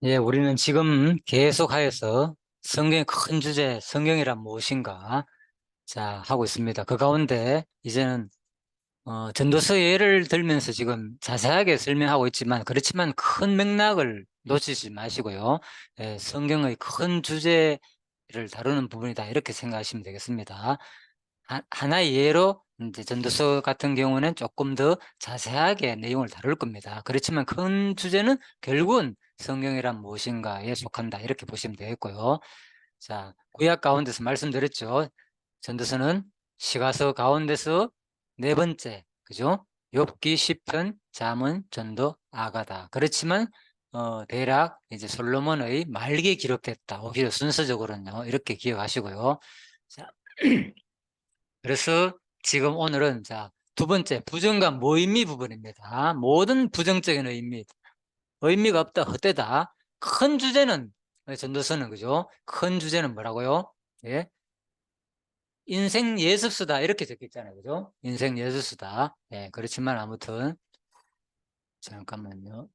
예, 우리는 지금 계속하여서 성경의 큰 주제, 성경이란 무엇인가, 자, 하고 있습니다. 그 가운데 이제는 전도서 예를 들면서 지금 자세하게 설명하고 있지만, 그렇지만 큰 맥락을 놓치지 마시고요. 예, 성경의 큰 주제를 다루는 부분이다, 이렇게 생각하시면 되겠습니다. 하나의 예로 이제 전도서 같은 경우는 조금 더 자세하게 내용을 다룰 겁니다. 그렇지만 큰 주제는 결국은 성경이란 무엇인가에 속한다, 이렇게 보시면 되겠고요. 자, 구약 가운데서 말씀드렸죠. 전도서는 시가서 가운데서 네 번째, 그죠? 욥기, 시편, 잠언, 전도, 아가다. 그렇지만 대략 이제 솔로몬의 말기에 기록됐다, 오히려 순서적으로는요, 이렇게 기억하시고요. 자, 그래서 지금 오늘은, 자, 두 번째, 부정과 무의미 부분입니다. 모든 부정적인 의미가 없다, 헛되다. 큰 주제는, 전도서는, 그죠? 큰 주제는 뭐라고요? 예? 인생 예습수다, 이렇게 적혀 있잖아요, 그죠? 인생 예습수다. 예, 그렇지만 아무튼 잠깐만요.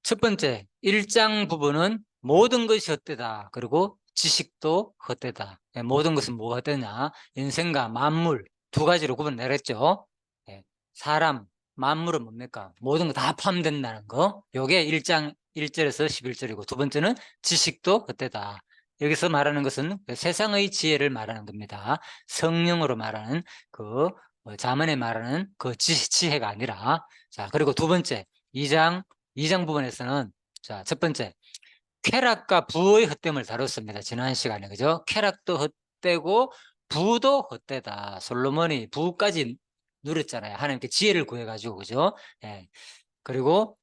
첫 번째, 1장 부분은 모든 것이 헛되다. 그리고 지식도 헛되다. 예, 모든 것은 뭐가 헛되냐? 인생과 만물 두 가지로 구분내렸죠. 예, 사람, 만물은 뭡니까? 모든 거 다 포함된다는 거. 요게 1장 1절에서 11절이고, 두 번째는 지식도 헛되다. 여기서 말하는 것은 그 세상의 지혜를 말하는 겁니다. 성령으로 말하는 그 자문에 말하는 그 지혜가 아니라. 자, 그리고 두 번째, 2장 부분에서는, 자, 첫 번째, 쾌락과 부의 헛됨을 다뤘습니다. 지난 시간에, 그죠? 쾌락도 헛되고 부도 헛되다. 솔로몬이 부까지 누렸잖아요. 하나님께 지혜를 구해가지고, 그죠? 예. 그리고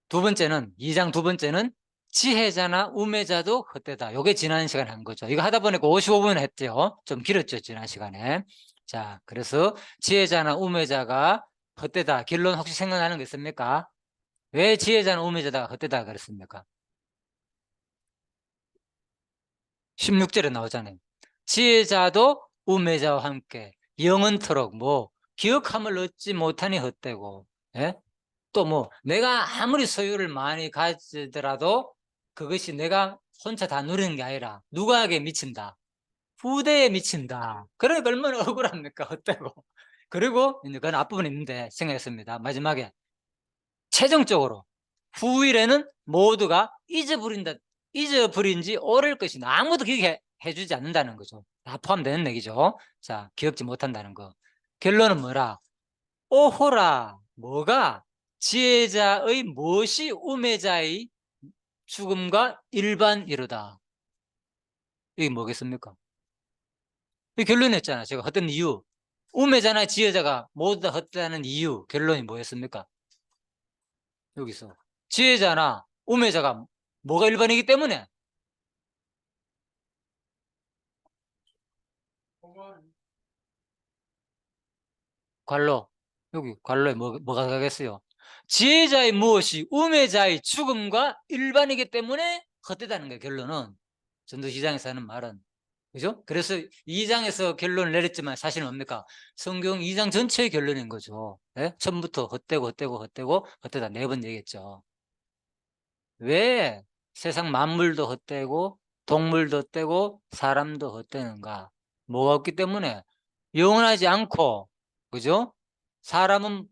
두 번째는, 2장 두 번째는 지혜자나 우매자도 헛되다. 요게 지난 시간에 한 거죠. 이거 하다 보니까 55분 했죠. 좀 길었죠, 지난 시간에. 자, 그래서 지혜자나 우매자가 헛되다. 결론 혹시 생각나는 거 있습니까? 왜 지혜자는 우매자다가 헛되다 그랬습니까? 16절에 나오잖아요. 지혜자도 우매자와 함께 영원토록 뭐 기억함을 얻지 못하니 헛되고, 예? 또 뭐 내가 아무리 소유를 많이 가지더라도 그것이 내가 혼자 다 누리는 게 아니라 누구에게 미친다? 후대에 미친다. 그러니까 얼마나 억울합니까? 헛되고. 그리고 이제 그건 앞부분에 있는데 생각했습니다. 마지막에 최종적으로 후일에는 모두가 잊어버린 지 오래일 것이다. 아무도 기억해 주지 않는다는 거죠. 다 포함되는 얘기죠. 자, 기억지 못한다는 거. 결론은 뭐라? 오호라, 뭐가? 지혜자의 무엇이 우매자의 죽음과 일반이로다. 이게 뭐겠습니까? 이 결론이었잖아. 제가 헛된 이유. 우매자나 지혜자가 모두 다 헛되다는 이유. 결론이 뭐였습니까? 여기서. 지혜자나 우매자가 뭐가 일반이기 때문에 관로. 여기 관로에 뭐가 가겠어요? 지혜자의 무엇이 우매자의 죽음과 일반이기 때문에 헛되다는 거예요. 결론은. 전도시장에서 하는 말은. 그죠? 그래서 2장에서 결론을 내렸지만 사실은 뭡니까? 성경 2장 전체의 결론인 거죠. 예? 처음부터 헛되고 헛되고 헛되고 헛되다 네 번 얘기했죠. 왜 세상 만물도 헛되고 동물도 헛되고 사람도 헛되는가? 뭐가 없기 때문에 영원하지 않고, 그죠? 사람은,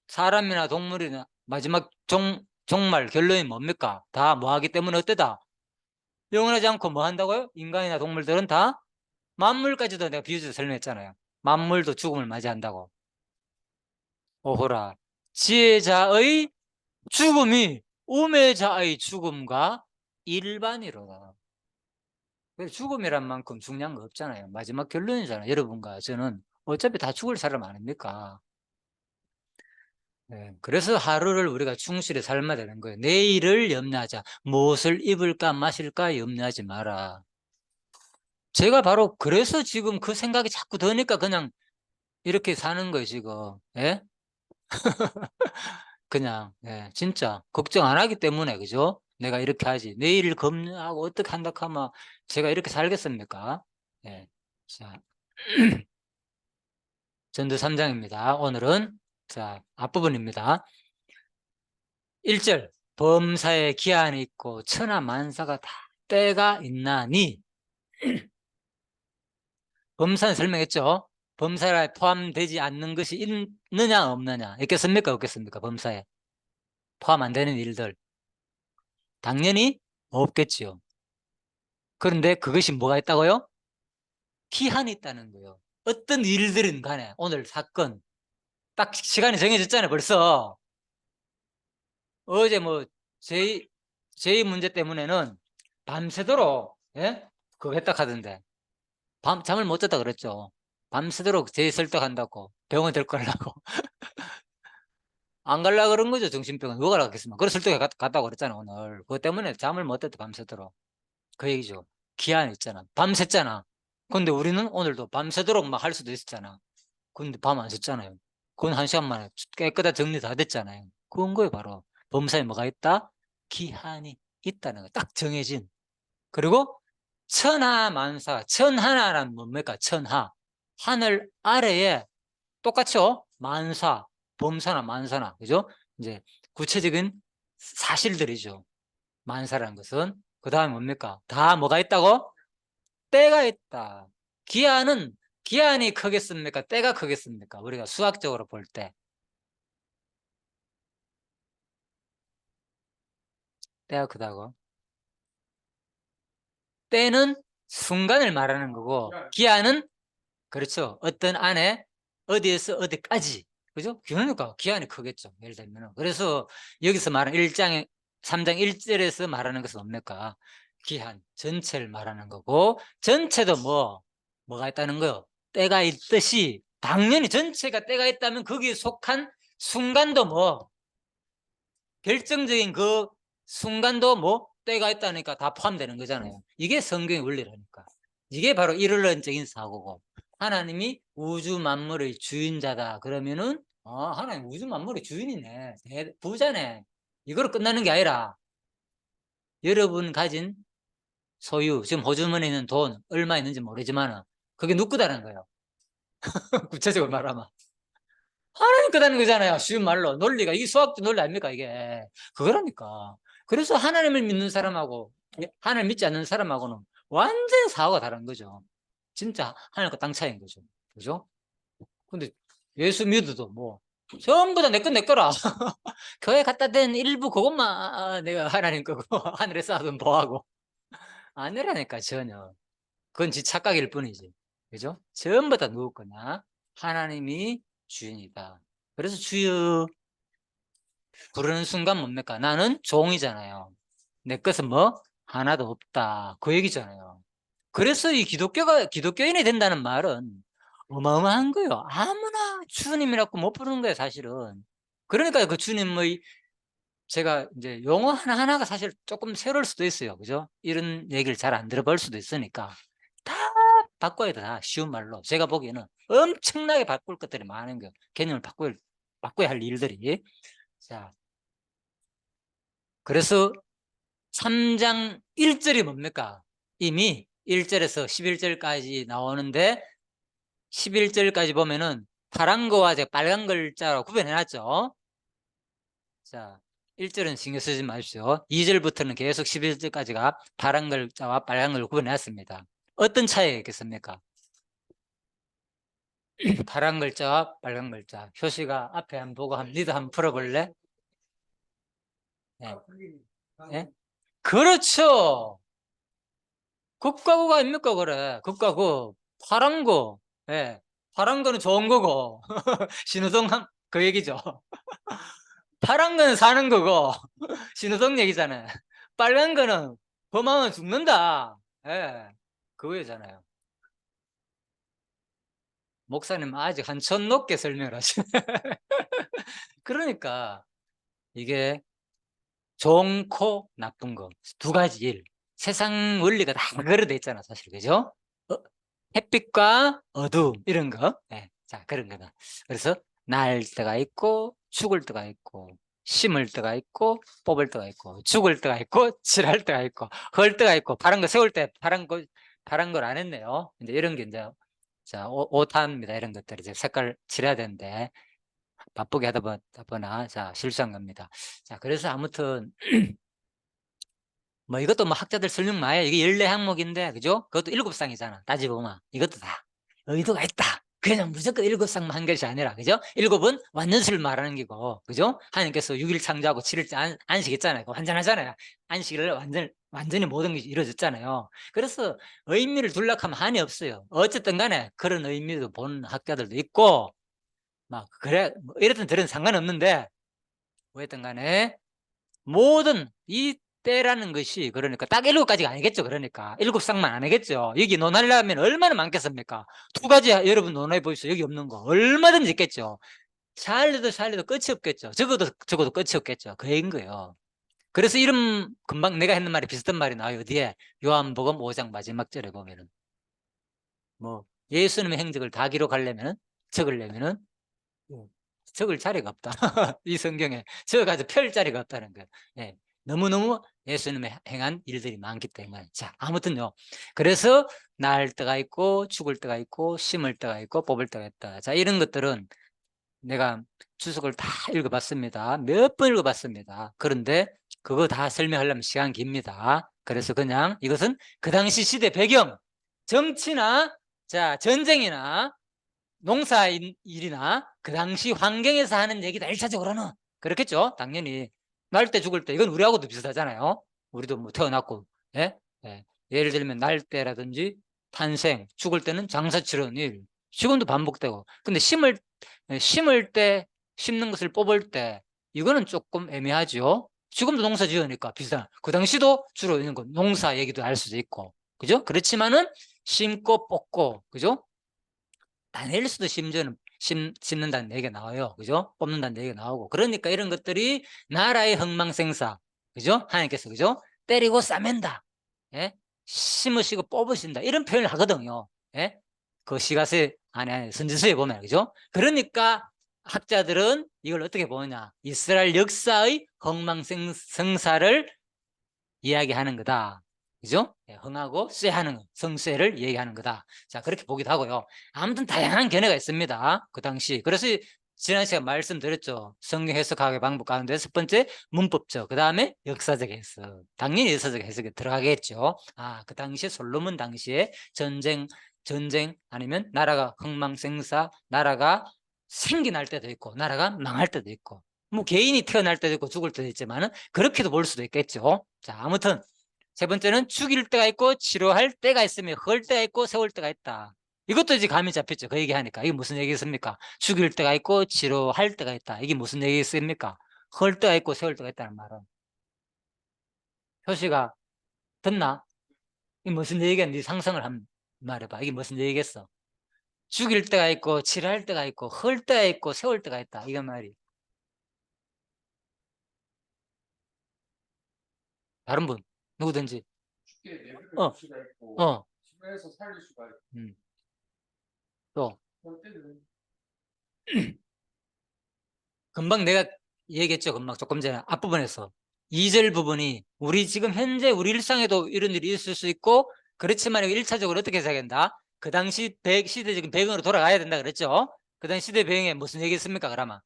사람이나 동물이나 마지막 종말 결론이 뭡니까? 다 뭐 하기 때문에 헛되다? 영원하지 않고 뭐 한다고요? 인간이나 동물들은 다, 만물까지도 내가 비유해서 설명했잖아요. 만물도 죽음을 맞이한다고. 오호라, 지혜자의 죽음이 우매자의 죽음과 일반이로다. 죽음이란 만큼 중요한 거 없잖아요. 마지막 결론이잖아요. 여러분과 저는 어차피 다 죽을 사람 아닙니까? 네, 그래서 하루를 우리가 충실히 삶아야 되는 거예요. 내일을 염려하자. 무엇을 입을까 마실까 염려하지 마라. 제가 바로 그래서 지금 그 생각이 자꾸 드니까 그냥 이렇게 사는 거예요, 지금. 예? 그냥, 예, 진짜 걱정 안 하기 때문에, 그죠? 내가 이렇게 하지. 내일을 염려하고 어떻게 한다 하면 제가 이렇게 살겠습니까? 예. 자, 전두 3장입니다. 오늘은 자 앞부분입니다. 1절 범사에 기한이 있고 천하 만사가 다 때가 있나니. 범사는 설명했죠. 범사에 포함되지 않는 것이 있느냐 없느냐, 있겠습니까 없겠습니까? 범사에 포함 안 되는 일들 당연히 없겠지요. 그런데 그것이 뭐가 있다고요? 기한이 있다는 거예요. 어떤 일들은 간에 오늘 사건 딱 시간이 정해졌잖아요. 벌써 어제 뭐 제이 문제 때문에는 밤새도록 그거 했다 하던데 잠을 못 잤다 그랬죠. 밤새도록 제이 설득한다고 병원 데리고 가려고 안 갈라 그런 거죠. 정신병원 누가 가겠습니까? 그래서 설득해 갔다고 그랬잖아. 오늘 그것 때문에 잠을 못 잤다 밤새도록. 그 얘기죠. 기한이 있잖아. 밤샜잖아. 근데 우리는 오늘도 밤새도록 막 할 수도 있었잖아. 근데 밤 안 샜잖아요. 그건 1시간 만에 깨끗하게 정리 다 됐잖아요. 그건 거예요. 바로 범사에 뭐가 있다? 기한이 있다는 거. 딱 정해진. 그리고 천하만사. 천하나란 뭡니까? 천하. 하늘 아래에 똑같죠? 만사, 범사나 만사나. 그죠? 이제 구체적인 사실들이죠. 만사라는 것은. 그 다음에 뭡니까? 다 뭐가 있다고? 때가 있다. 기한이 크겠습니까? 때가 크겠습니까? 우리가 수학적으로 볼 때. 때가 크다고. 때는 순간을 말하는 거고, 기한은 그렇죠. 어떤 안에 어디에서 어디까지. 그죠? 그러니까 기한이 크겠죠. 예를 들면. 그래서 여기서 말하는 3장 1절에서 말하는 것은 뭡니까? 기한, 전체를 말하는 거고, 전체도 뭐가 있다는 거요? 때가 있듯이, 당연히 전체가 때가 있다면 거기에 속한 순간도 결정적인 그 순간도 때가 있다니까 다 포함되는 거잖아요. 이게 성경의 원리라니까. 이게 바로 이론적인 사고고, 하나님이 우주 만물의 주인자다 그러면은 하나님 우주 만물의 주인이네, 부자네, 이거로 끝나는 게 아니라 여러분 가진 소유, 지금 호주머니에 있는 돈 얼마 있는지 모르지만 그게 누구 거다는 거예요. 구체적으로 말하면 하나님 거다는 거잖아요. 쉬운 말로. 논리가 이게 수학적 논리 아닙니까 이게. 그거라니까. 그래서 하나님을 믿는 사람하고 하나님 믿지 않는 사람하고는 완전 사고가 다른 거죠. 진짜 하늘과 땅 차이인 거죠. 그죠? 근데 예수 믿어도 전부 다 내 건 내 거라. 교회 갖다 댄 일부 그것만 내가 하나님 거고 하늘에 쌓아둔 보하고 아니라니까 전혀. 그건 지 착각일 뿐이지. 그죠? 전부 다 누구 거냐? 하나님이 주인이다. 그래서 주여 부르는 순간 뭡니까? 나는 종이잖아요. 내 것은 하나도 없다. 그 얘기잖아요. 그래서 이 기독교인이 된다는 말은 어마어마한 거예요. 아무나 주님이라고 못 부르는 거예요, 사실은. 그러니까 그 주님의 제가 이제 용어 하나하나가 사실 조금 새로울 수도 있어요. 그죠? 이런 얘기를 잘 안 들어볼 수도 있으니까 다 바꿔야 돼. 다 쉬운 말로. 제가 보기에는 엄청나게 바꿀 것들이 많은 거예요. 개념을 바꿔야 할 일들이. 자, 그래서 3장 1절이 뭡니까? 이미 1절에서 11절까지 나오는데 11절까지 보면은 파란 거와 빨간 글자로 구분해 놨죠. 자, 1절은 신경 쓰지 마십시오. 2절부터는 계속 11절까지가 파란 글자와 빨간 걸 구분해 놨습니다. 어떤 차이가 있겠습니까? 파란 글자와 빨간 글자. 효시가 앞에 한번 보고 니도 한번 풀어볼래? 네. 네? 그렇죠. 극과 극 아닙니까? 그래. 극과 극. 파란 거. 예. 파란 거는 좋은 거고. 신호등 그 얘기죠. 파란 거는 사는 거고. 신호등 얘기잖아요. 빨간 거는 범하면 죽는다. 예. 그거잖아요. 목사님 아직 한천 높게 설명을 하시네. 그러니까 이게 좋고 나쁜 거 두 가지 일. 세상 원리가 다 그래 돼 있잖아, 사실. 그죠? 햇빛과 어두움 이런 거. 네. 자, 그런 거다. 그래서 날 때가 있고 죽을 때가 있고 심을 때가 있고 뽑을 때가 있고 죽을 때가 있고 칠할 때가 있고 헐 때가 있고 파란 거 세울 때 파란 걸 안 했네요. 이제 이런 게 이제 자, 오타입니다. 이런 것들 이제 색깔 칠해야 되는데 바쁘게 하다 보나 자 실수한 겁니다. 자, 그래서 아무튼 뭐 이것도 뭐 학자들 설명 많아요. 이게 14항목인데 그죠? 그것도 7쌍이잖아. 따지보면 이것도 다 의도가 있다. 그냥 무조건 7쌍만 한 것이 아니라 그죠? 7은 완전수를 말하는 게고 그죠? 하나님께서 6일 창조하고 7일 안식했잖아요. 완전하잖아요. 안식을 완전히 모든 것이 이루어졌잖아요. 그래서 의미를 둘락하면 한이 없어요. 어쨌든 간에 그런 의미도 보는 학자들도 있고 막 그래 뭐 이랬든 저랬든 상관없는데 뭐였든 간에 모든 이 때라는 것이 그러니까 딱 7가지가 아니겠죠. 그러니까 7쌍만 아니겠죠. 여기 논하려면 얼마나 많겠습니까? 2가지 여러분 논해 보십시오. 여기 없는 거 얼마든지 있겠죠. 잘 해도 끝이 없겠죠. 적어도 끝이 없겠죠. 그 얘기인 거예요. 그래서 이름 금방 내가 했는 말이 비슷한 말이 나와요. 어디에? 요한복음 5장 마지막 절에 보면은 뭐 예수님의 행적을 다 기록하려면은 적으려면은 적을 자리가 없다. 이 성경에 적어가지고 펼 자리가 없다는 거예요. 예. 너무너무 예수님의 행한 일들이 많기 때문에. 자, 아무튼요. 그래서 날 때가 있고, 죽을 때가 있고, 심을 때가 있고, 뽑을 때가 있다. 자, 이런 것들은 내가 주석을 다 읽어봤습니다. 몇 번 읽어봤습니다. 그런데 그거 다 설명하려면 시간 깁니다. 그래서 그냥 이것은 그 당시 시대 배경, 정치나, 자, 전쟁이나, 농사 일이나 그 당시 환경에서 하는 얘기다. 1차적으로는 그렇겠죠. 당연히 날 때 죽을 때 이건 우리하고도 비슷하잖아요. 우리도 뭐 태어났고 예? 예. 예를 들면 날 때라든지 탄생, 죽을 때는 장사 치르는 일 지금도 반복되고. 근데 심을 때, 심는 것을 뽑을 때 이거는 조금 애매하죠. 지금도 농사 지으니까 비슷한. 그 당시도 주로 이런 거 농사 얘기도 할 수도 있고 그죠? 그렇지만은 심고 뽑고 그죠? 다니엘서도 심지어는 심는다는 얘기가 나와요. 그죠? 뽑는다는 얘기가 나오고. 그러니까 이런 것들이 나라의 흥망생사. 그죠? 하나님께서, 그죠? 때리고 싸맨다. 예? 심으시고 뽑으신다. 이런 표현을 하거든요. 예? 그 시가세 안에 선지서에 보면, 그죠? 그러니까 학자들은 이걸 어떻게 보느냐. 이스라엘 역사의 흥망생사를 이야기하는 거다. 그죠? 흥하고 쇠하는 성쇠를 얘기하는 거다. 자, 그렇게 보기도 하고요. 아무튼 다양한 견해가 있습니다. 그 당시. 그래서 지난 시간에 말씀드렸죠. 성경 해석학의 방법 가운데 첫 번째 문법적, 그 다음에 역사적 해석. 당연히 역사적 해석에 들어가겠죠. 아, 그 당시에 솔로몬 당시에 전쟁 아니면 나라가 흥망생사, 나라가 생겨날 때도 있고 나라가 망할 때도 있고 뭐 개인이 태어날 때도 있고 죽을 때도 있지만은 그렇게도 볼 수도 있겠죠. 자, 아무튼 세 번째는 죽일 때가 있고 치료할 때가 있으며 헐 때가 있고 세울 때가 있다. 이것도 이제 감이 잡혔죠. 그 얘기하니까. 이게 무슨 얘기겠습니까? 죽일 때가 있고 치료할 때가 있다. 이게 무슨 얘기겠습니까? 헐 때가 있고 세울 때가 있다는 말은. 효시가 듣나? 이게 무슨 얘기겠는지 상상을 한번 말해봐. 이게 무슨 얘기겠어? 죽일 때가 있고 치료할 때가 있고 헐 때가 있고 세울 때가 있다. 이거 말이. 다른 분 누구든지. 쉽게 내버릴 어, 수가 있고 어, 심해서 살릴 수가 있고 또. 그럴 때는 금방 내가 얘기했죠. 금방 조금 전에 앞부분에서 2절 부분이 우리 지금 현재 우리 일상에도 이런 일이 있을 수 있고 그렇지만 1차적으로 어떻게 해석야 된다? 그 당시 시대적인 배경으로 돌아가야 된다 그랬죠. 그 당시 시대 배경에 무슨 얘기 있습니까? 그러면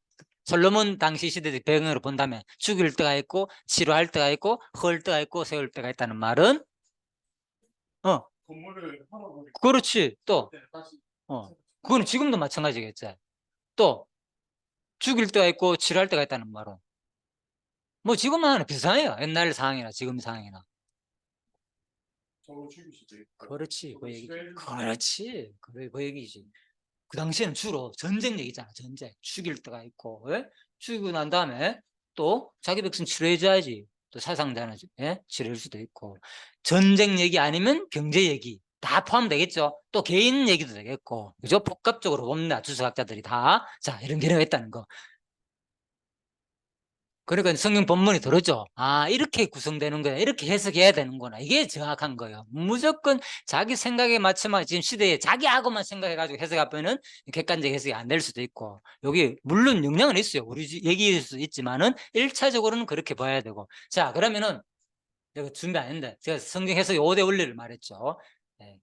솔로몬 당시 시대적 배경으로 본다면 죽일 때가 있고 치료할 때가 있고 헐 때가 있고 세울 때가 있다는 말은 건물을 팔아버리고 그렇지. 또 다시 그거는 지금도 마찬가지겠지. 또 죽일 때가 있고 치료할 때가 있다는 말은 뭐 지금은 비슷해요. 옛날 상황이나 지금 상황이나. 저거 죽일 수도 있고 그렇지. 그 얘기지. 싫어해주는 그렇지. 그 얘기지. 그 당시에는 주로 전쟁 얘기잖아. 전쟁. 죽일 때가 있고, 예? 죽이고 난 다음에 또 자기 백성 치료해줘야지. 또 사상자는 예? 치료할 수도 있고. 전쟁 얘기 아니면 경제 얘기. 다 포함되겠죠. 또 개인 얘기도 되겠고. 그죠? 복합적으로 봅니다. 주석학자들이 다. 자, 이런 개념가 있다는 거. 그러니까 성경 본문이 들었죠. 아, 이렇게 구성되는 거야. 이렇게 해석해야 되는구나. 이게 정확한 거예요. 무조건 자기 생각에 맞춰만 지금 시대에 자기하고만 생각해가지고 해석하면은 객관적 해석이 안 될 수도 있고. 여기 물론 영향은 있어요. 우리 얘기일 수 있지만은 1차적으로는 그렇게 봐야 되고. 자, 그러면은 내가 준비 안 했는데 제가 성경 해석 5대 원리를 말했죠. 네.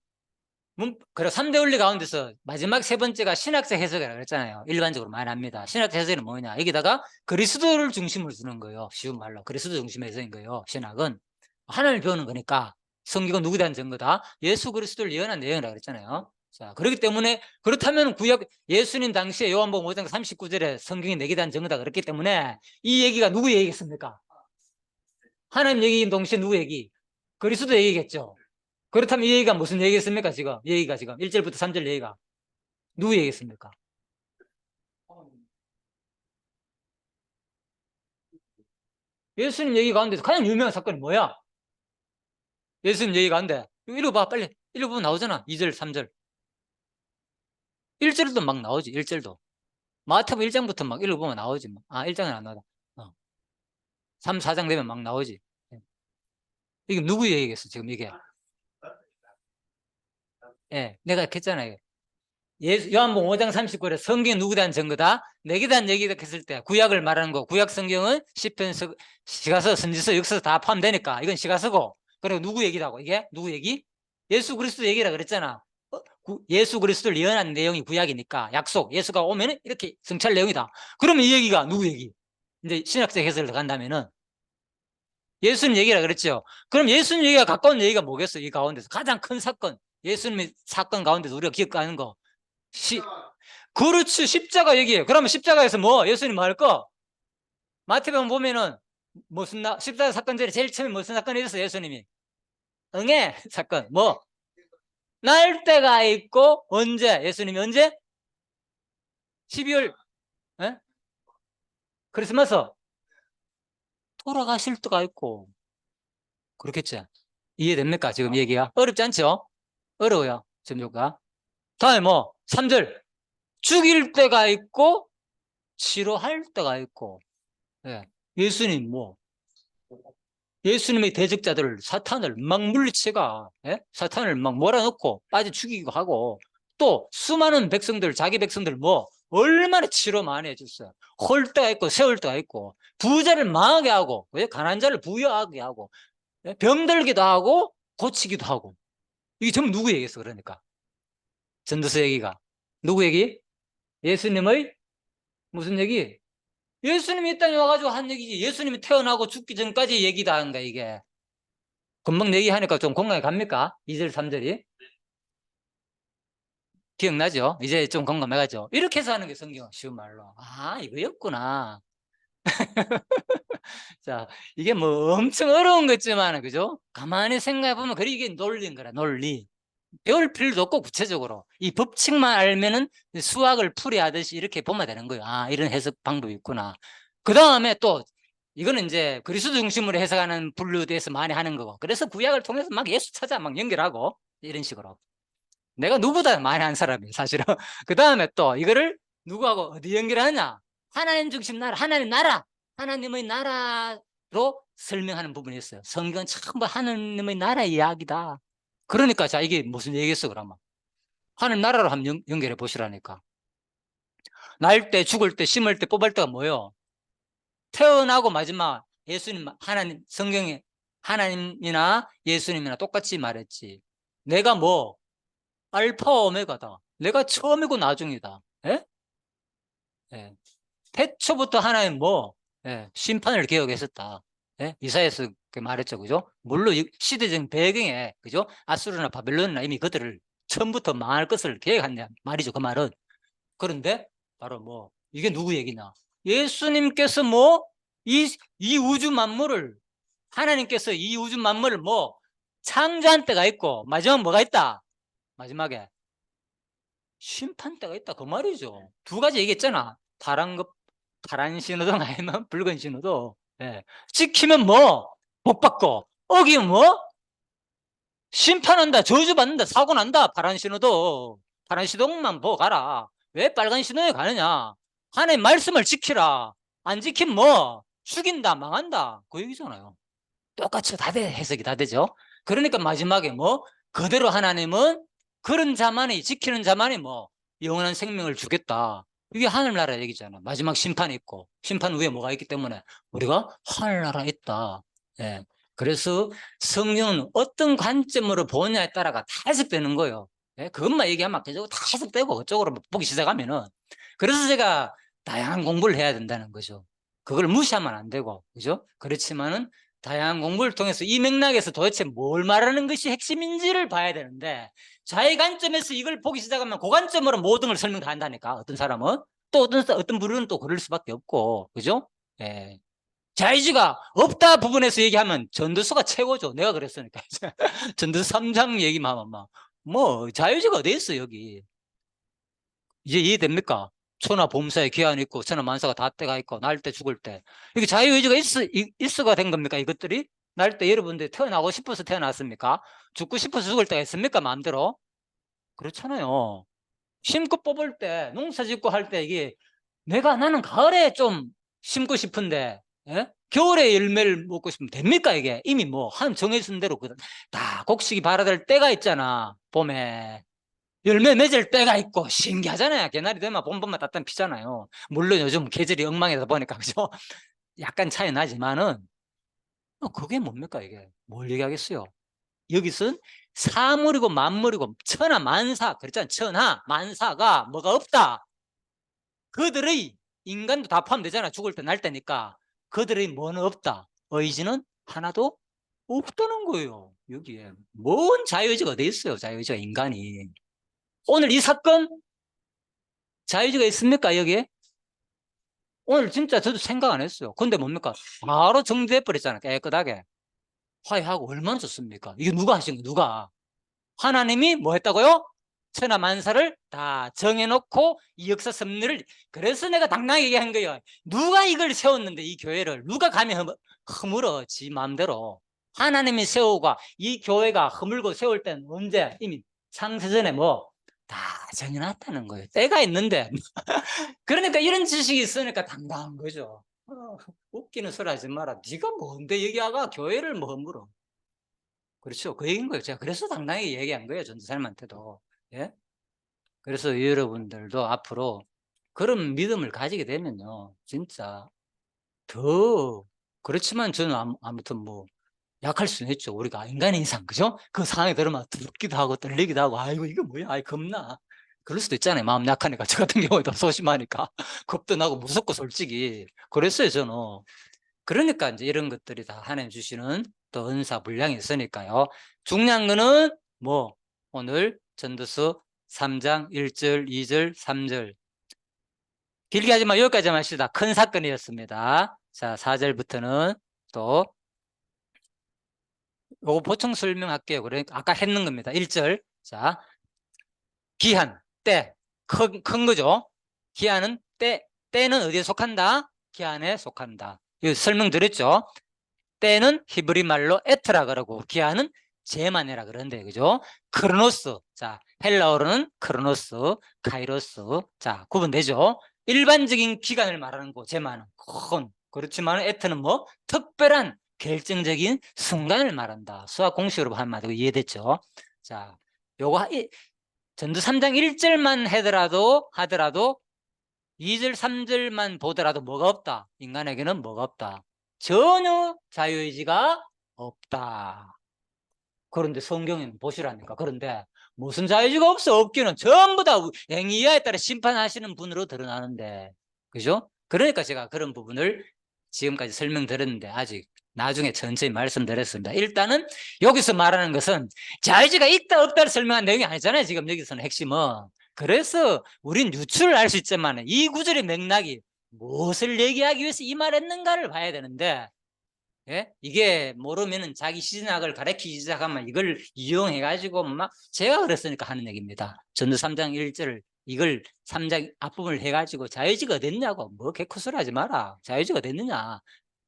그래, 3대 원리 가운데서 마지막 세 번째가 신학적 해석이라고 그랬잖아요. 일반적으로 많이 합니다. 신학적 해석은 뭐냐? 여기다가 그리스도를 중심으로 두는 거예요. 쉬운 말로. 그리스도 중심의 해석인 거예요. 신학은. 하나님을 배우는 거니까 성경은 누구에 대한 증거다? 예수 그리스도를 예언한 내용이라고 그랬잖아요. 자, 그렇기 때문에 그렇다면 구약 예수님 당시에 요한복음 5장 39절에 성경이 내게 대한 증거다 그랬기 때문에 이 얘기가 누구 얘기겠습니까? 하나님 얘기인 동시에 누구 얘기? 그리스도 얘기겠죠. 그렇다면 이 얘기가 무슨 얘기겠습니까? 지금 이 얘기가 지금 1절부터 3절 얘기가 누구 얘기겠습니까? 예수님 얘기 가운데서 가장 유명한 사건이 뭐야? 예수님 얘기 가운데 이거 읽어봐 빨리. 읽어보면 나오잖아. 2절 3절 1절도 막 나오지. 1절도 마태복음 1장부터 막 읽어보면 나오지. 아 1장은 안 나오다. 3, 4장 되면 막 나오지. 이게 누구 얘기겠어 지금 이게? 예, 내가 했잖아요. 요한복음 5장 39절에 성경이 누구에 대한 증거다? 내게 대한 얘기다 했을 때 구약을 말하는 거. 구약 성경은 시편, 시가서, 선지서, 역서 다 포함되니까 이건 시가서고. 그리고 누구 얘기라고? 이게 누구 얘기? 예수 그리스도 얘기라 그랬잖아. 예수 그리스도를 예언한 내용이 구약이니까 약속. 예수가 오면은 이렇게 성찰 내용이다. 그러면 이 얘기가 누구 얘기? 이제 신학적 해석을 간다면은 예수님 얘기라 그랬죠. 그럼 예수님 얘기가 가까운 얘기가 뭐겠어? 이 가운데서 가장 큰 사건. 예수님의 사건 가운데서 우리가 기억하는 거. 그렇지, 십자가 얘기예요. 그러면 십자가에서 뭐 예수님 뭐 할 거? 마태복음 보면은 무슨 십자가 사건 전에 제일 처음에 무슨 사건이 있었어요? 예수님이 응애 사건 뭐 날 때가 있고 언제? 예수님이 언제? 12월 에? 크리스마스 돌아가실 때가 있고 그렇겠지. 이해됩니까? 지금 얘기가 어렵지 않죠? 어려워요. 지금 요가 다음에 뭐 3절 죽일 때가 있고 치료할 때가 있고 예. 예수님 뭐 예수님의 대적자들을 사탄을 막 물리치가 예? 사탄을 막 몰아넣고 빠져 죽이고 하고 또 수많은 백성들 자기 백성들 뭐 얼마나 치료 많이 해줬어요. 홀 때가 있고 세울 때가 있고 부자를 망하게 하고 예? 가난한 자를 부유하게 하고 예? 병들기도 하고 고치기도 하고 이게 전부 누구 얘기했어? 그러니까 전도서 얘기가 누구 얘기? 예수님의 무슨 얘기? 예수님이 이 땅에 와가지고 한 얘기지. 예수님이 태어나고 죽기 전까지 얘기다 하는 거야 이게. 금방 얘기하니까 좀 공감이 갑니까? 2절 3절이 기억나죠? 이제 좀 공감해가죠. 이렇게 해서 하는 게 성경 쉬운 말로 아 이거였구나. 자 이게 뭐 엄청 어려운 거지만 그죠? 가만히 생각해보면 그래 이게 논리인 거라. 논리 배울 필요도 없고 구체적으로 이 법칙만 알면은 수학을 풀이하듯이 이렇게 보면 되는 거예요. 아 이런 해석 방법이 있구나. 그 다음에 또 이거는 이제 그리스도 중심으로 해석하는 분류대에서 많이 하는 거고 그래서 구약을 통해서 막 예수 찾아 막 연결하고 이런 식으로 내가 누구보다 많이 한 사람이에요 사실은. 그 다음에 또 이거를 누구하고 어디 연결하느냐? 하나님 중심 나라, 하나님 나라, 하나님의 나라로 설명하는 부분이 있어요. 성경은 전부 하나님의 나라 이야기다. 그러니까 자 이게 무슨 얘기겠어 그러면 하나님 나라로 한번 연결해 보시라니까. 날 때, 죽을 때, 심을 때, 뽑을 때가 뭐예요? 태어나고 마지막 예수님 하나님 성경에 하나님이나 예수님이나 똑같이 말했지. 내가 뭐 알파 오메가다. 내가 처음이고 나중이다. 예? 예. 태초부터 하나님 뭐 예. 심판을 계획했었다. 예? 이사야서 그렇게 말했죠, 그죠? 물론 시대적 배경에 그죠? 아수르나 바벨론이나 이미 그들을 처음부터 망할 것을 계획한 말이죠, 그 말은. 그런데 바로 뭐 이게 누구 얘기냐? 예수님께서 뭐 이 우주 만물을 하나님께서 이 우주 만물을 뭐 창조한 때가 있고 마지막 뭐가 있다? 마지막에 심판 때가 있다 그 말이죠. 두 가지 얘기했잖아. 파란 신호등 아니면 붉은 신호등. 예. 지키면 뭐 복 받고 어기면 뭐 심판한다 저주받는다 사고 난다. 파란 신호등 파란 신호등만 보고 가라. 왜 빨간 신호에 가느냐? 하나님 말씀을 지키라. 안 지키면 뭐 죽인다 망한다 그 얘기잖아요. 똑같이 해석이 다 되죠. 그러니까 마지막에 뭐 그대로 하나님은 그런 자만이 지키는 자만이 뭐 영원한 생명을 주겠다. 이게 하늘나라 얘기잖아. 마지막 심판이 있고 심판 후에 뭐가 있기 때문에 우리가 하늘나라 있다. 예. 그래서 성경은 어떤 관점으로 보느냐에 따라가 다 해석되는 거예요. 예? 그것만 얘기하면 계속 다 해석되고 그쪽으로 보기 시작하면은 그래서 제가 다양한 공부를 해야 된다는 거죠. 그걸 무시하면 안 되고 그죠? 그렇지만은 다양한 공부를 통해서 이 맥락에서 도대체 뭘 말하는 것이 핵심인지를 봐야 되는데 자기 관점에서 이걸 보기 시작하면 그 관점으로 모든 걸 설명 다 한다니까. 어떤 사람은 또 어떤 부류는 또 그럴 수밖에 없고 그죠? 예. 자의지가 없다 부분에서 얘기하면 전도서가 최고죠. 내가 그랬으니까. 전도서 3장 얘기만 하면 뭐 자유지가 어디 있어 여기. 이제 이해됩니까? 초나 봄사에 기한이 있고 천하 만사가 다 때가 있고 날 때 죽을 때 이게 자유의지가 있어가 된 겁니까 이것들이? 날 때 여러분들 태어나고 싶어서 태어났습니까? 죽고 싶어서 죽을 때가 있습니까 마음대로? 그렇잖아요. 심고 뽑을 때 농사 짓고 할 때 이게 나는 가을에 좀 심고 싶은데 예? 겨울에 열매를 먹고 싶으면 됩니까 이게? 이미 뭐 한 정해진 대로 다 곡식이 발아될 때가 있잖아. 봄에 열매 맺을 때가 있고 신기하잖아요. 개나리 되면 봄봄만 따뜻한 피잖아요. 물론 요즘 계절이 엉망이다 보니까 그죠? 약간 차이 나지만은 그게 뭡니까 이게? 뭘 얘기하겠어요? 여기선 사물이고 만물이고 천하 만사 그랬잖아요. 천하 만사가 뭐가 없다. 그들의 인간도 다 포함되잖아. 죽을 때 날 때니까 그들의 뭐는 없다. 의지는 하나도 없다는 거예요. 여기에 뭔 자유의지가 어디 있어요? 자유의지가 인간이. 오늘 이 사건 자유의지가 있습니까 여기에? 오늘 진짜 저도 생각 안 했어요. 근데 뭡니까? 바로 정지돼 버렸잖아요. 깨끗하게. 화해하고 얼마나 좋습니까? 이게 누가 하신 거예요? 누가? 하나님이 뭐 했다고요? 천하 만사를 다 정해놓고 이 역사 섭리를. 그래서 내가 당당하게 얘기한 거예요. 누가 이걸 세웠는데 이 교회를 누가 감히 허물어 지 마음대로. 하나님이 세우고 이 교회가 허물고 세울 때는 언제? 이미 창세전에 뭐 다 정해놨다는 거예요. 때가 있는데 그러니까 이런 지식이 있으니까 당당한 거죠. 웃기는 소리 하지 마라. 네가 뭔데 여기가 교회를 뭐 허물어. 그렇죠. 그 얘기인 거예요. 제가 그래서 당당하게 얘기한 거예요. 전도사님한테도. 예? 그래서 여러분들도 앞으로 그런 믿음을 가지게 되면요. 진짜 더, 그렇지만 저는 아무튼 뭐 약할 수는 있죠. 우리가 인간의 이상, 그죠? 그 상황에 들으면 두렵기도 하고 떨리기도 하고, 아이고, 이거 뭐야? 아이, 겁나. 그럴 수도 있잖아요. 마음 약하니까. 저 같은 경우에도 소심하니까. 겁도 나고 무섭고 솔직히. 그랬어요, 저는. 그러니까 이제 이런 것들이 다 하나님 주시는 또 은사, 분량이 있으니까요. 중요한 거는 뭐, 오늘 전도서 3장 1절, 2절, 3절. 길게 하지 마, 여기까지만 합시다. 큰 사건이었습니다. 자, 4절부터는 또, 요거 보충 설명할게요. 그러니까 아까 했는 겁니다. 1절. 자, 기한, 때. 큰 거죠. 기한은 때는 어디에 속한다? 기한에 속한다. 이거 설명드렸죠? 때는 히브리 말로 에트라 그러고 기한은 제만이라 그러는데 그죠? 크로노스. 자, 헬라어로는 크로노스, 카이로스. 자, 구분되죠? 일반적인 기간을 말하는 거 제만은 큰. 그렇지만 에트는 뭐 특별한 결정적인 순간을 말한다. 수학 공식으로 하면 이해됐죠? 자, 요거 전두 3장 1절만 하더라도 2절 3절만 보더라도 뭐가 없다. 인간에게는 뭐가 없다. 전혀 자유의지가 없다. 그런데 성경에는 보시라니까. 그런데 무슨 자유의지가 없어? 없기는 전부 다 행위에 따라 심판하시는 분으로 드러나는데. 그죠? 그러니까 제가 그런 부분을 지금까지 설명드렸는데 아직 나중에 천천히 말씀드렸습니다. 일단은 여기서 말하는 것은 자유의지가 있다 없다를 설명한 내용이 아니잖아요. 지금 여기서는 핵심은. 그래서 우린 유추를 할 수 있지만 이 구절의 맥락이 무엇을 얘기하기 위해서 이 말했는가를 봐야 되는데 예? 이게 모르면은 자기 시진학을 가르치기 시작하면 이걸 이용해가지고 막 제가 그랬으니까 하는 얘기입니다. 전도 3장 1절 이걸 3장 앞부분을 해가지고 자유지가 됐냐고 뭐 개코소리 하지 마라. 자유지가 됐느냐.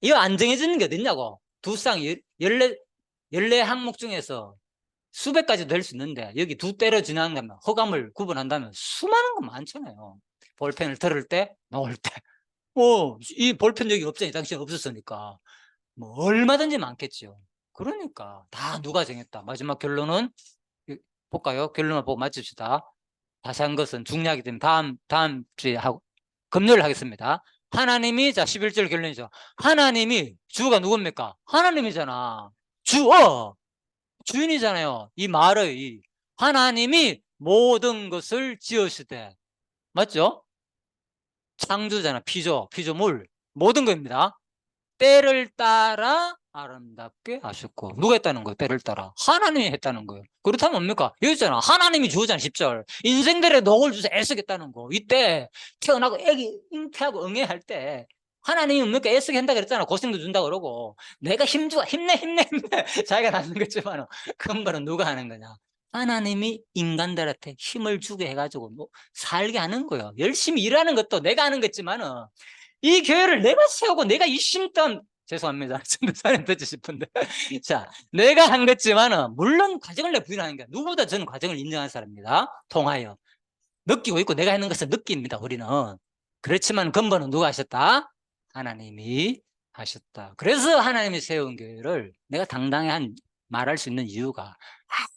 이거 안 정해지는 게 어딨냐고. 두 쌍 14 항목 중에서 수백 가지 될 수 있는데 여기 두 때로 지나간다면 허감을 구분한다면 수많은 거 많잖아요. 볼펜을 들을 때 놓을 때. 이 볼펜 여기 없잖아요. 당신 없었으니까. 뭐 얼마든지 많겠죠. 그러니까 다 누가 정했다. 마지막 결론은 볼까요? 결론을 보고 맞춥시다. 자세한 것은 중요하기 때문에 다음 주에 하고 금요일 하겠습니다. 하나님이 자 11절 결론이죠. 하나님이 주가 누굽니까? 하나님이잖아. 주인이잖아요. 이 말의 하나님이 모든 것을 지으시되. 맞죠? 창조잖아. 피조물. 모든 겁니다. 때를 따라 아름답게 하셨고. 누가 했다는 거예요? 때를 따라. 하나님이 했다는 거예요. 그렇다면 뭡니까? 여기 있잖아. 하나님이 주잖아. 10절. 인생들의 녹을 주서 애쓰겠다는 거. 이때 태어나고 애기 잉태하고 응애할 때 하나님이 뭡니까? 애쓰게 한다 그랬잖아. 고생도 준다 그러고. 내가 힘주고 힘내. 자기가 낳는 거지만 그건 누가 하는 거냐? 하나님이 인간들한테 힘을 주게 해가지고 뭐 살게 하는 거예요. 열심히 일하는 것도 내가 하는 거지만은 이 교회를 내가 세우고 내가 이심던 죄송합니다. 전도사님 듣지 싶은데 자, 내가 한 거지만은 물론 과정을 내 부인하는 게 누구보다 저는 과정을 인정하는 사람입니다. 통하여 느끼고 있고 내가 하는 것을 느낍니다. 우리는 그렇지만 근본은 누가 하셨다? 하나님이 하셨다. 그래서 하나님이 세운 교회를 내가 당당히 말할 수 있는 이유가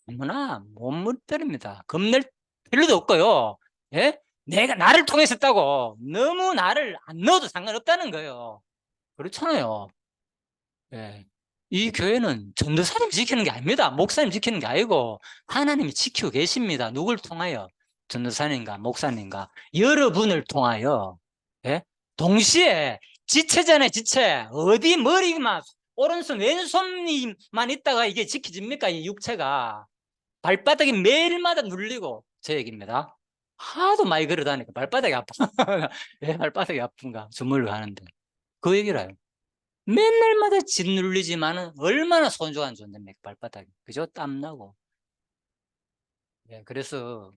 아무나 못 물들입니다. 겁낼 필요도 없고요. 예? 내가 나를 통해서 했다고 너무 나를 안 넣어도 상관없다는 거예요. 그렇잖아요. 예. 이 교회는 전도사님 지키는 게 아닙니다. 목사님 지키는 게 아니고 하나님이 지키고 계십니다. 누굴 통하여? 전도사님과 목사님과 여러분을 통하여. 예? 동시에 지체잖아요. 지체. 어디 머리만 오른손 왼손만 있다가 이게 지켜집니까? 이 육체가. 발바닥이 매일마다 눌리고 제 얘기입니다. 하도 많이 걸어다니까 발바닥이 아파. 왜 발바닥이 아픈가? 주물러 가는데. 그 얘기를 해요. 맨날마다 짓눌리지만은 얼마나 소중한 존재입니까? 발바닥이. 그죠? 땀나고. 예, 그래서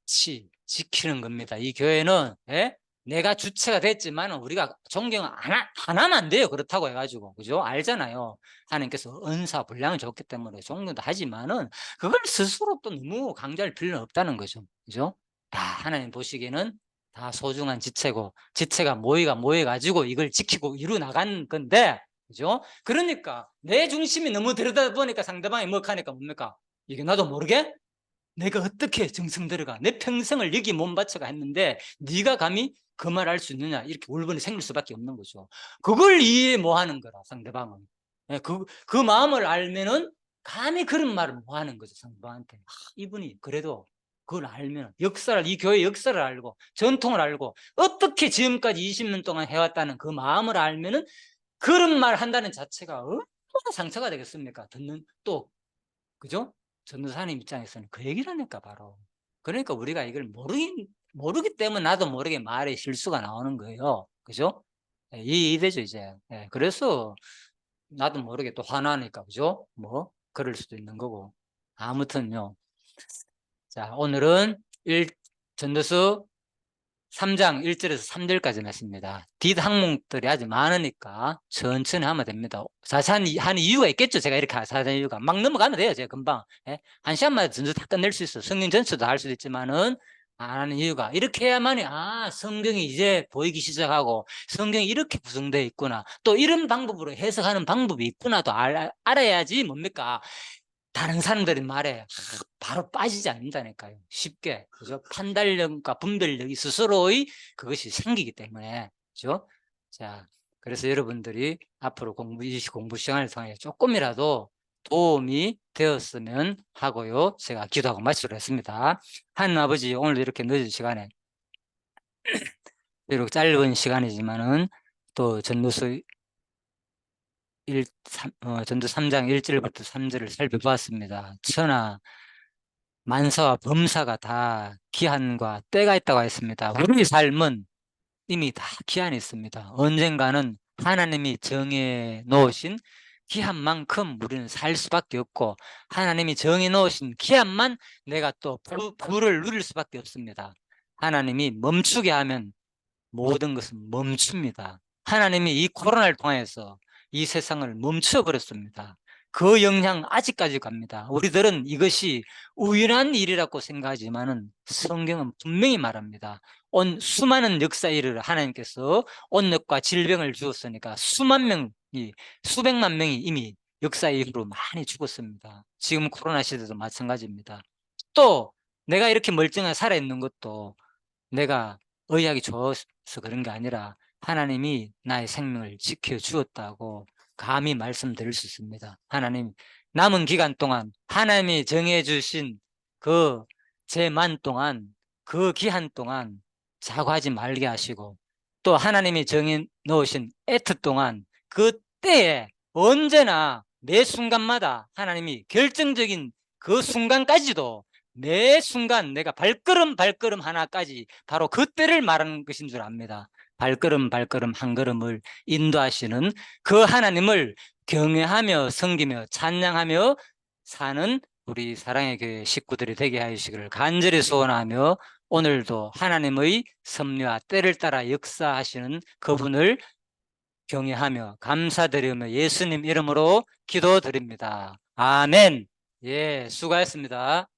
지키는 겁니다. 이 교회는, 예? 내가 주체가 됐지만 우리가 존경 하나면 안 돼요. 그렇다고 해가지고. 그죠? 알잖아요. 하나님께서 은사, 분량을 줬기 때문에 존경도 하지만은 그걸 스스로 또 너무 강조할 필요는 없다는 거죠. 그죠? 다 하나님 보시기에는 다 소중한 지체고, 지체가 모여가지고 이걸 지키고 이루 나간 건데, 그죠? 그러니까 내 중심이 너무 들여다보니까 상대방이 하니까 뭡니까? 이게 나도 모르게 내가 어떻게 정성 들어가 내 평생을 여기 몸 바쳐가 했는데 네가 감히 그 말 할 수 있느냐 이렇게 울분이 생길 수밖에 없는 거죠. 그걸 이해 뭐 하는 거라 상대방은. 예, 그 마음을 알면은 감히 그런 말을 뭐 하는 거죠 상대방한테. 이분이 그래도 그걸 알면 이 교회 역사를 알고 전통을 알고 어떻게 지금까지 20년 동안 해왔다는 그 마음을 알면은 그런 말 한다는 자체가 얼마나 상처가 되겠습니까? 듣는 또 그죠? 전도사님 입장에서는 그 얘기를 하니까 바로. 그러니까 우리가 이걸 모르기 때문에 나도 모르게 말에 실수가 나오는 거예요. 그죠? 예, 이해되죠, 이제. 예, 그래서 나도 모르게 또 화나니까, 그죠? 뭐, 그럴 수도 있는 거고. 아무튼요. 자, 오늘은 전도서 3장 1절에서 3절까지 했습니다. 뒷 항목들이 아주 많으니까 천천히 하면 됩니다. 자세히 하는 이유가 있겠죠. 제가 이렇게 자세한 이유가. 막 넘어가면 돼요. 제가 금방. 예? 한 시간마다 전부 다 끝낼 수 있어. 성경 전체도 할 수도 있지만은 안 하는 이유가 이렇게 해야만이 성경이 이제 보이기 시작하고 성경이 이렇게 구성되어 있구나. 또 이런 방법으로 해석하는 방법이 있구나. 또 알아야지 뭡니까? 다른 사람들의 말에 바로 빠지지 않는다니까요. 쉽게. 그죠? 판단력과 분별력이 스스로의 그것이 생기기 때문에. 그죠? 자, 그래서 여러분들이 앞으로 이 공부 시간을 통해 조금이라도 도움이 되었으면 하고요. 제가 기도하고 말씀을 했습니다. 하나님 아버지, 오늘도 이렇게 늦은 시간에, 비록 짧은 시간이지만은 또 전도서 전도 3장 1절부터 3절을 살펴보았습니다. 천하 만사와 범사가 다 기한과 때가 있다고 했습니다. 우리 삶은 이미 다 기한이 있습니다. 언젠가는 하나님이 정해 놓으신 기한만큼 우리는 살 수밖에 없고 하나님이 정해 놓으신 기한만 내가 또 부를 누릴 수밖에 없습니다. 하나님이 멈추게 하면 모든 것은 멈춥니다. 하나님이 이 코로나를 통해서 이 세상을 멈춰버렸습니다. 그 영향 아직까지 갑니다. 우리들은 이것이 우연한 일이라고 생각하지만은 성경은 분명히 말합니다. 수많은 역사 일을 하나님께서 온역과 질병을 주었으니까 수백만 명이 이미 역사 이후로 많이 죽었습니다. 지금 코로나 시대도 마찬가지입니다. 또 내가 이렇게 멀쩡하게 살아있는 것도 내가 의학이 좋아서 그런 게 아니라 하나님이 나의 생명을 지켜주었다고 감히 말씀드릴 수 있습니다. 하나님 남은 기간 동안 하나님이 정해주신 그 제만 동안, 그 기한 동안 사과하지 말게 하시고, 또 하나님이 정해 놓으신 애트 동안 그 때에 언제나 매 순간마다 하나님이 결정적인 그 순간까지도 매 순간 내가 발걸음 발걸음 하나까지 바로 그 때를 말하는 것인 줄 압니다. 발걸음 발걸음 한 걸음을 인도하시는 그 하나님을 경외하며 섬기며 찬양하며 사는 우리 사랑의 교회 식구들이 되게 하시기를 간절히 소원하며, 오늘도 하나님의 섭리와 때를 따라 역사하시는 그분을 경외하며 감사드리며 예수님 이름으로 기도드립니다. 아멘. 예, 수고하셨습니다.